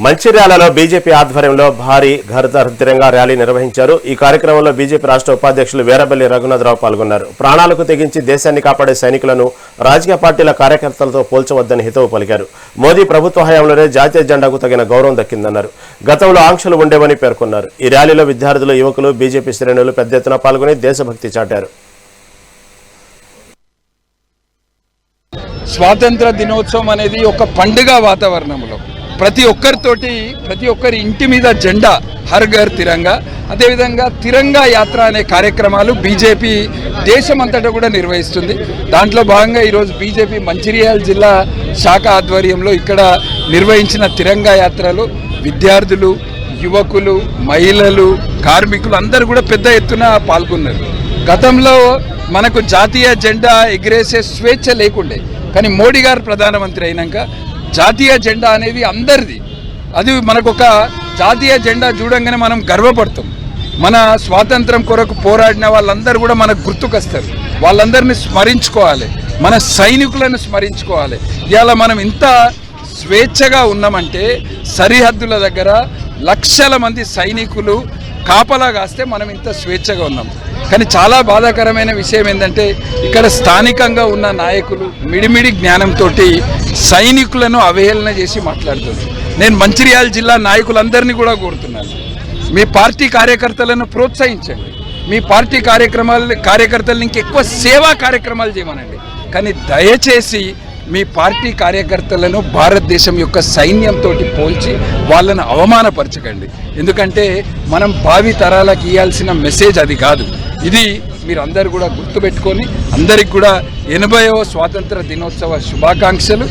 మంచిర్యాలలో BJP ఆధ్వర్యంలో భారీ Ghar Ghar Tiranga rally నిర్వహించారు. ఈ కార్యక్రమంలో బీజేపీ రాష్ట్ర ఉపాధ్యక్షులు వీరబల్లి రఘునాథరావు పాల్గొన్నారు. ప్రాణాలకు తెగించి దేశాన్ని కాపాడే సైనికులను రాజకీయ పార్టీల కార్యకర్తలతో పోల్చవద్దని హితవు పలికారు. మోదీ ప్రభుత్వ హయాంలోనే జాతీయ జెండాకు తగిన గౌరవం దక్కిందన్నారు. గతంలో ఆంక్షలు ఉండేవని పేర్కొన్నారు. ఈ ర్యాలీలో విద్యార్థులు, యువకులు, బీజేపీ శ్రేణులు పెద్ద ఎత్తున పాల్గొని దేశభక్తి చాటారు. స్వాతంత్ర దినోత్సవం అనేది ఒక పండుగ వాతావరణంలో ప్రతి ఒక్కరి ఇంటి మీద జెండా, హర్ ఘర్ తిరంగా, అదేవిధంగా తిరంగా యాత్ర అనే కార్యక్రమాలు బీజేపీ దేశమంతటా కూడా నిర్వహిస్తుంది. దాంట్లో భాగంగా ఈరోజు బీజేపీ మంచిర్యాల జిల్లా శాఖ ఆధ్వర్యంలో ఇక్కడ నిర్వహించిన తిరంగా యాత్రలు విద్యార్థులు, యువకులు, మహిళలు, కార్మికులు అందరూ కూడా పెద్ద ఎత్తున పాల్గొన్నారు. గతంలో మనకు జాతీయ జెండా ఎగిరేసే స్వేచ్ఛ లేకుండే, కానీ మోడీ గారు ప్రధానమంత్రి అయినాక జాతీయ జెండా అనేది అందరిది. అది మనకొక జాతీయ జెండా చూడంగానే మనం గర్వపడతాం. మన స్వాతంత్రం కొరకు పోరాడిన వాళ్ళందరూ కూడా మనకు గుర్తుకొస్తారు. వాళ్ళందరినీ స్మరించుకోవాలి, మన సైనికులను స్మరించుకోవాలి. ఇవాళ మనం ఇంత స్వేచ్ఛగా ఉన్నామంటే సరిహద్దుల దగ్గర లక్షల మంది సైనికులు కాపలా కాస్తే మనం ఇంత స్వేచ్ఛగా ఉన్నాం. కానీ చాలా బాధాకరమైన విషయం ఏంటంటే ఇక్కడ స్థానికంగా ఉన్న నాయకులు మిడిమిడి జ్ఞానంతో సైనికులను అవహేళన చేసి మాట్లాడుతున్నారు. నేను మంచిర్యాల జిల్లా నాయకులందరినీ కూడా కోరుతున్నాను, మీ పార్టీ కార్యకర్తలను ప్రోత్సహించండి. మీ పార్టీ కార్యకర్తలను ఇంకెక్కువ సేవా కార్యక్రమాలు చేయమనండి. కానీ దయచేసి మీ పార్టీ కార్యకర్తలను భారతదేశం యొక్క సైన్యంతో పోల్చి వాళ్ళను అవమానపరచకండి. ఎందుకంటే మనం భావి తరాలకు ఇవ్వాల్సిన మెసేజ్ అది కాదు. ఇది మీరందరూ కూడా గుర్తుపెట్టుకొని అందరికి కూడా 80వ స్వాతంత్ర దినోత్సవ శుభాకాంక్షలు.